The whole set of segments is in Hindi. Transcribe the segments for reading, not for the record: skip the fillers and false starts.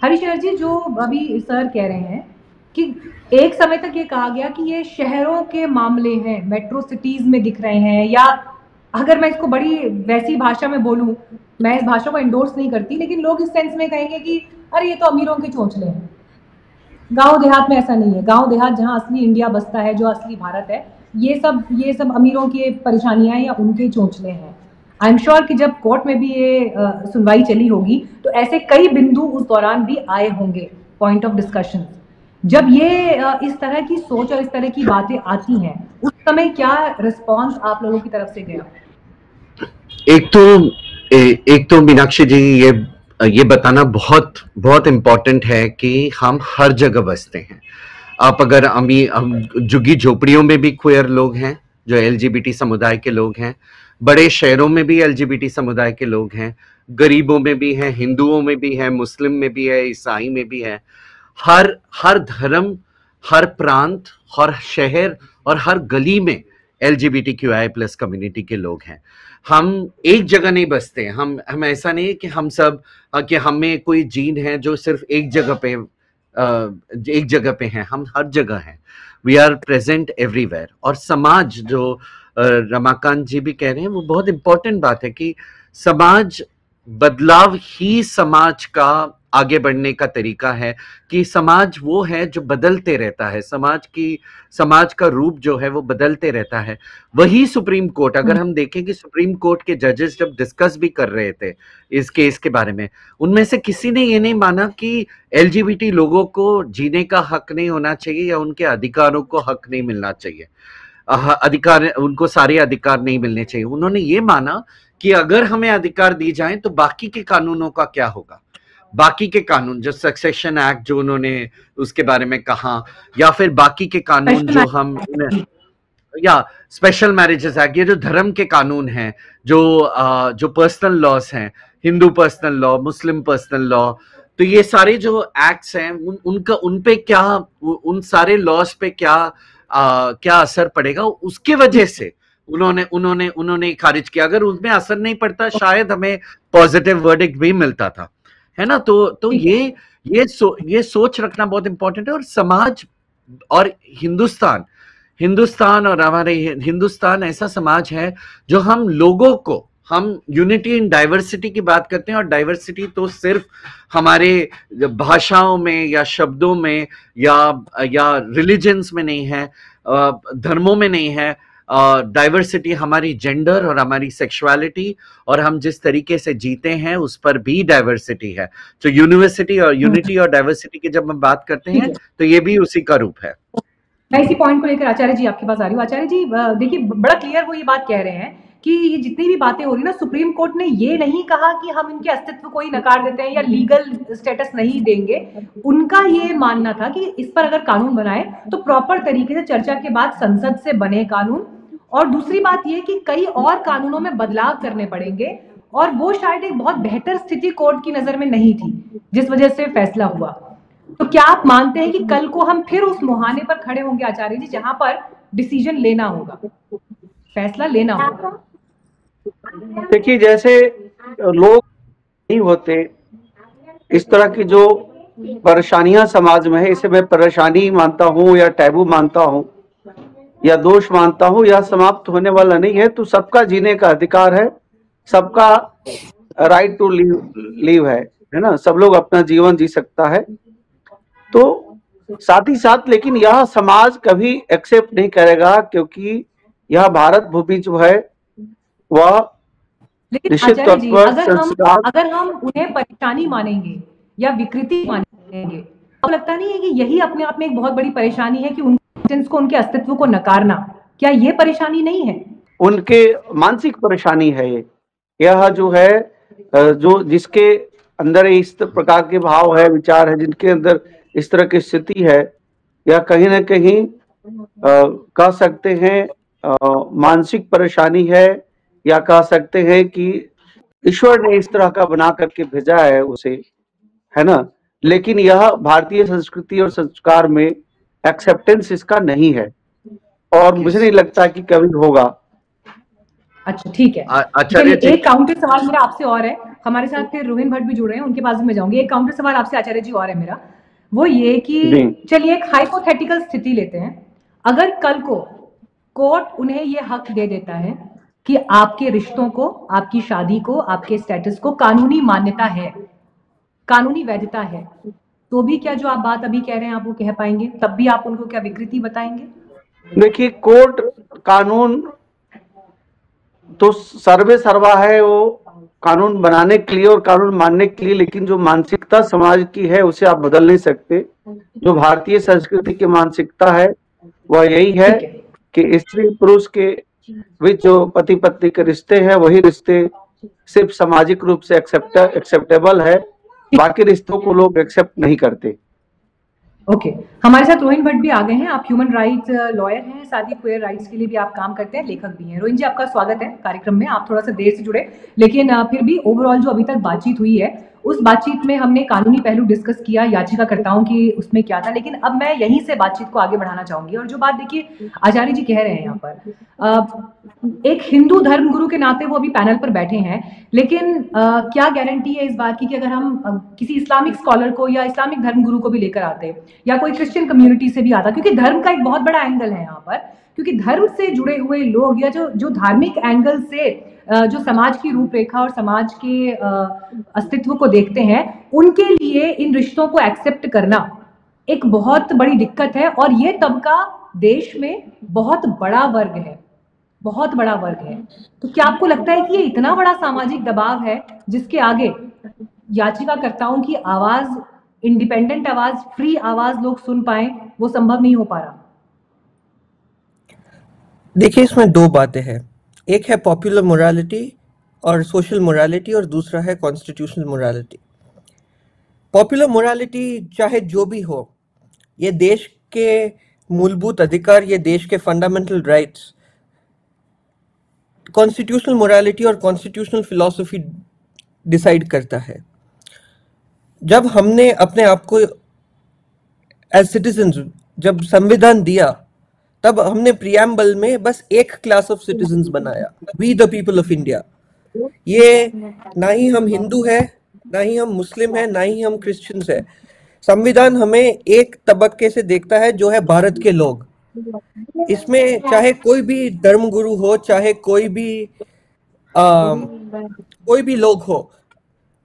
हरीशर जी, जो अभी सर कह रहे हैं कि एक समय तक ये कहा गया कि ये शहरों के मामले हैं, मेट्रो सिटीज में दिख रहे हैं, या अगर मैं इसको बड़ी वैसी भाषा में बोलूं, मैं इस भाषा को एंडोर्स नहीं करती, लेकिन लोग इस सेंस में कहेंगे कि अरे ये तो अमीरों के चोंचले हैं। गांव देहात में ऐसा नहीं है। गांव देहात जहां असली इंडिया बसता है, जो असली भारत है, ये सब अमीरों की परेशानियां या उनके चोंचले हैं। आई एम श्योर कि जब कोर्ट में भी ये सुनवाई चली होगी तो ऐसे कई बिंदु उस दौरान भी आए होंगे, पॉइंट ऑफ डिस्कशन। जब ये इस तरह की सोच और इस तरह की बातें आती हैं, उस समय क्या रिस्पॉन्स आप लोगों की तरफ से गया? एक तो मीनाक्षी जी, ये बताना बहुत बहुत इम्पोर्टेंट है कि हम हर जगह बसते हैं। आप अगर हम झुग्गी झोपड़ियों में भी क्वेयर लोग हैं, जो एलजीबीटी समुदाय के लोग हैं, बड़े शहरों में भी एलजीबीटी समुदाय के लोग हैं, गरीबों में भी हैं, हिंदुओं में भी है, मुस्लिम में भी है, ईसाई में भी है। हर हर धर्म, हर प्रांत, हर शहर और हर गली में LGBTQI+ कम्युनिटी के लोग हैं। हम एक जगह नहीं बसते। हम ऐसा नहीं है कि हम सब कि हमें कोई जीन है जो सिर्फ एक जगह पे हैं। हम हर जगह हैं। We are present everywhere. और समाज, जो रमाकांत जी भी कह रहे हैं, वो बहुत इंपॉर्टेंट बात है कि समाज बदलाव ही समाज का आगे बढ़ने का तरीका है। कि समाज वो है जो बदलते रहता है। समाज का रूप जो है वो बदलते रहता है। वही सुप्रीम कोर्ट, अगर हम देखें कि सुप्रीम कोर्ट के जजेस जब डिस्कस भी कर रहे थे इस केस के बारे में, उनमें से किसी ने ये नहीं माना कि LGBT लोगों को जीने का हक नहीं होना चाहिए या उनके अधिकारों को हक नहीं मिलना चाहिए, अधिकार उनको सारे अधिकार नहीं मिलने चाहिए। उन्होंने ये माना कि अगर हमें अधिकार दी जाए तो बाकी के कानूनों का क्या होगा। बाकी के कानून, जो सक्सेशन एक्ट जो उन्होंने उसके बारे में कहा, या फिर बाकी के कानून जो हम, या स्पेशल मैरिजेस एक्ट, ये जो धर्म के कानून हैं, जो पर्सनल लॉस हैं, हिंदू पर्सनल लॉ, मुस्लिम पर्सनल लॉ, तो ये सारे जो एक्ट्स हैं उनका उन पे क्या, उन सारे लॉस पे क्या असर पड़ेगा, उसके वजह से उन्होंने खारिज किया। अगर उसमें असर नहीं पड़ता शायद हमें पॉजिटिव वर्डिक्ट भी मिलता था, है ना। तो ये सोच रखना बहुत इंपॉर्टेंट है। और समाज और हिंदुस्तान और हमारे हिंदुस्तान ऐसा समाज है जो हम लोगों को, हम यूनिटी इन डाइवर्सिटी की बात करते हैं। और डाइवर्सिटी तो सिर्फ हमारे भाषाओं में या शब्दों में या रिलीजन्स में नहीं है, धर्मों में नहीं है। डाइवर्सिटी हमारी जेंडर और हमारी सेक्सुअलिटी और हम जिस तरीके से जीते हैं उस पर भी डाइवर्सिटी है। तो यूनिटी और डाइवर्सिटी की जब हम बात करते हैं तो ये भी उसी का रूप है। मैं इसी पॉइंट को लेकर आचार्य जी आपके पास आ रही हूँ। आचार्य जी, देखिए, बड़ा क्लियर वो ये बात कह रहे हैं कि ये जितनी भी बातें हो रही ना, सुप्रीम कोर्ट ने ये नहीं कहा कि हम इनके अस्तित्व को ही नकार देते हैं या लीगल स्टेटस नहीं देंगे। उनका ये मानना था कि इस पर अगर कानून बनाए तो प्रॉपर तरीके से चर्चा के बाद संसद से बने कानून। और दूसरी बात ये कि कई और कानूनों में बदलाव करने पड़ेंगे, और वो शायद एक बहुत बेहतर स्थिति कोर्ट की नजर में नहीं थी, जिस वजह से फैसला हुआ। तो क्या आप मानते हैं कि कल को हम फिर उस मुहाने पर खड़े होंगे आचार्य जी, जहां पर डिसीजन लेना होगा, फैसला लेना होगा? देखिए, जैसे लोग नहीं होते, इस तरह की जो परेशानियां समाज में है, इसे मैं परेशानी मानता हूं या टैबू मानता हूं या दोष मानता हूं, या समाप्त होने वाला नहीं है। तो सबका जीने का अधिकार है, सबका राइट टू लिव है ना। सब लोग अपना जीवन जी सकता है। तो साथ ही साथ लेकिन यह समाज कभी एक्सेप्ट नहीं करेगा, क्योंकि यह भारत भूमि जो है वह निश्चित तौर पर, अगर हम उन्हें परेशानी मानेंगे या विकृति मानेंगे, तो लगता नहीं है कि यही अपने आप में एक बहुत बड़ी परेशानी है कि उनके अस्तित्व को नकारना? क्या ये परेशानी नहीं है? उनके मानसिक परेशानी है। यह जो है, जो जिसके अंदर इस प्रकार के भाव है, विचार है, जिनके अंदर इस तरह की स्थिति है, या कहीं ना कहीं कह सकते हैं मानसिक परेशानी है, या कह सकते हैं कि ईश्वर ने इस तरह का बना करके भेजा है उसे, है ना। लेकिन यह भारतीय संस्कृति और संस्कार में एक्सेप्टेंस इसका नहीं है, और मुझे नहीं लगता कि कभी होगा। अच्छा, ठीक है। अच्छा, एक काउंटर सवाल मेरा आपसे और है हमारे साथ फिर रोहिन भट्ट भी जुड़ रहे हैं, उनके पास भी मैं जाऊंगी। एक काउंटर सवाल आपसे आचार्य जी और है मेरा, वो ये कि चलिए एक हाइपोथेटिकल स्थिति लेते हैं, अगर कल को कोर्ट उन्हें ये हक दे देता है कि आपके रिश्तों को, आपकी शादी को, आपके स्टेटस को कानूनी मान्यता है, कानूनी वैधता है, तो भी क्या जो आप बात अभी कह रहे हैं आप वो कह पाएंगे? तब भी आप उनको क्या विकृति बताएंगे? देखिए, कोर्ट कानून तो सर्वे सर्वा है, वो कानून बनाने के लिए और कानून मानने के लिए, लेकिन जो मानसिकता समाज की है उसे आप बदल नहीं सकते। जो भारतीय संस्कृति की मानसिकता है वह यही है कि स्त्री पुरुष के बीच जो पति पत्नी के रिश्ते हैं वही रिश्ते सिर्फ सामाजिक रूप से एक्सेप्टेबल है, बाकी रिश्तों को लोग एक्सेप्ट नहीं करते। ओके, हमारे साथ रोहिन भट्ट भी आ गए हैं। आप ह्यूमन राइट्स लॉयर हैं, साथ ही क्वेयर राइट्स के लिए भी आप काम करते हैं, लेखक भी हैं। रोहिन जी, आपका स्वागत है कार्यक्रम में। आप थोड़ा सा देर से जुड़े, लेकिन फिर भी ओवरऑल जो अभी तक बातचीत हुई है उस बातचीत में हमने कानूनी पहलू डिस्कस किया, याचिकाकर्ताओं की उसमें क्या था, लेकिन अब मैं यहीं से बातचीत को आगे बढ़ाना चाहूंगी। और जो बात देखिए आचार्य जी कह रहे हैं यहाँ पर, एक हिंदू धर्मगुरु के नाते वो अभी पैनल पर बैठे हैं, लेकिन क्या गारंटी है इस बात की कि अगर हम किसी इस्लामिक स्कॉलर को या इस्लामिक धर्मगुरु को भी लेकर आते या कोई क्रिश्चियन कम्युनिटी से भी आता, क्योंकि धर्म का एक बहुत बड़ा एंगल है यहाँ पर, क्योंकि धर्म से जुड़े हुए लोग या जो धार्मिक एंगल से जो समाज की रूपरेखा और समाज के अस्तित्व को देखते हैं, उनके लिए इन रिश्तों को एक्सेप्ट करना एक बहुत बड़ी दिक्कत है। और ये तबका देश में बहुत बड़ा वर्ग है, बहुत बड़ा वर्ग है। तो क्या आपको लगता है कि ये इतना बड़ा सामाजिक दबाव है जिसके आगे याचिकाकर्ताओं की आवाज, इंडिपेंडेंट आवाज, फ्री आवाज लोग सुन पाए, वो संभव नहीं हो पा रहा? देखिए, इसमें दो बातें हैं, एक है पॉपुलर मोरालिटी और सोशल मोरालिटी, और दूसरा है कॉन्स्टिट्यूशनल मोरालिटी। पॉपुलर मोरालिटी चाहे जो भी हो, ये देश के मूलभूत अधिकार, ये देश के फंडामेंटल राइट्स, कॉन्स्टिट्यूशनल मोरालिटी और कॉन्स्टिट्यूशनल फिलॉसफी डिसाइड करता है। जब हमने अपने आप को एज सिटीजन्स, जब संविधान दिया, तब हमने प्रियम्बल में बस एक क्लास ऑफ सिटीजन्स बनाया, we the people of India. ये ना ही हम हिंदू है, ना ही हम मुस्लिम है, ना ही हम क्रिश्चियंस है। संविधान हमें एक तबक्के से देखता है जो है भारत के लोग। इसमें चाहे कोई भी धर्मगुरु हो, चाहे कोई भी लोग हो,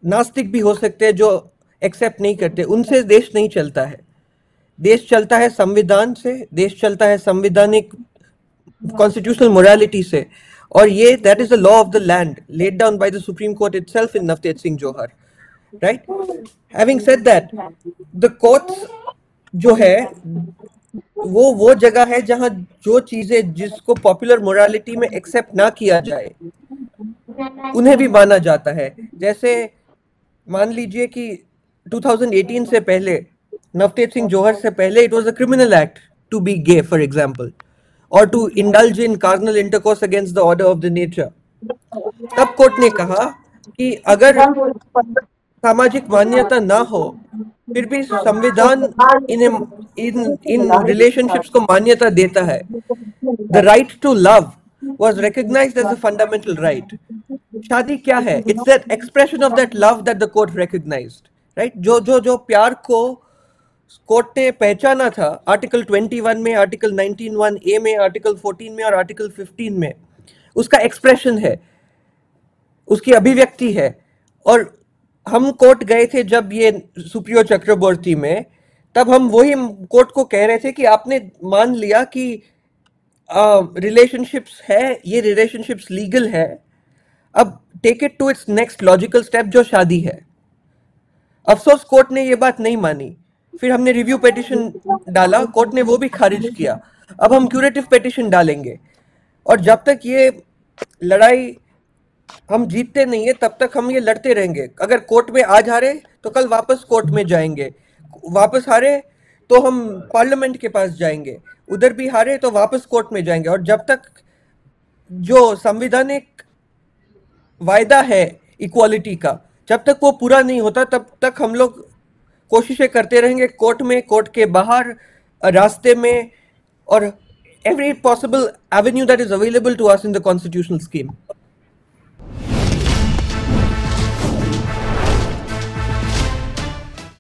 नास्तिक भी हो सकते हैं जो एक्सेप्ट नहीं करते, उनसे देश नहीं चलता है। देश चलता है संविधान से, देश चलता है संवैधानिक कॉन्स्टिट्यूशनल मोरालिटी से, और ये that is the law of the land laid down by the supreme court itself in Navtej Singh Johar, right? Having said that, the courts जो है वो जगह है जहां जो चीजें जिसको पॉपुलर मोरालिटी में एक्सेप्ट ना किया जाए उन्हें भी माना जाता है। जैसे मान लीजिए कि 2018 से पहले, नवतेज सिंह जोहर से पहले, it was a criminal act to be gay, for example, और to indulge in carnal intercourse against the order of the nature. तब कोर्ट ने कहा कि अगर सामाजिक मान्यता ना हो, फिर भी संविधान इन रिलेशनशिप्स को मान्यता देता है। The right to love was recognized as a fundamental right. शादी क्या है? It's that expression of that love that the court recognized, right? जो प्यार को कोर्ट ने पहचाना था आर्टिकल 21 में, आर्टिकल 19(1)A में, आर्टिकल 14 में और आर्टिकल 15 में, उसका एक्सप्रेशन है, उसकी अभिव्यक्ति है। और हम कोर्ट गए थे जब ये सुप्रियो चक्रवर्ती में, तब हम वही कोर्ट को कह रहे थे कि आपने मान लिया कि रिलेशनशिप्स है, ये रिलेशनशिप्स लीगल है, अब take it to its next logical step जो शादी है। अफसोस कोर्ट ने ये बात नहीं मानी। फिर हमने रिव्यू पिटीशन डाला, कोर्ट ने वो भी खारिज किया। अब हम क्यूरेटिव पिटीशन डालेंगे, और जब तक ये लड़ाई हम जीतते नहीं है तब तक हम ये लड़ते रहेंगे। अगर कोर्ट में आज हारे तो कल वापस कोर्ट में जाएंगे, वापस हारे तो हम पार्लियामेंट के पास जाएंगे, उधर भी हारे तो वापस कोर्ट में जाएंगे। और जब तक जो संवैधानिक वायदा है इक्वालिटी का, जब तक वो पूरा नहीं होता तब तक हम लोग कोशिशें करते रहेंगे, कोर्ट में, कोर्ट के बाहर, रास्ते में, और every possible avenue that is available to us in the constitutional scheme.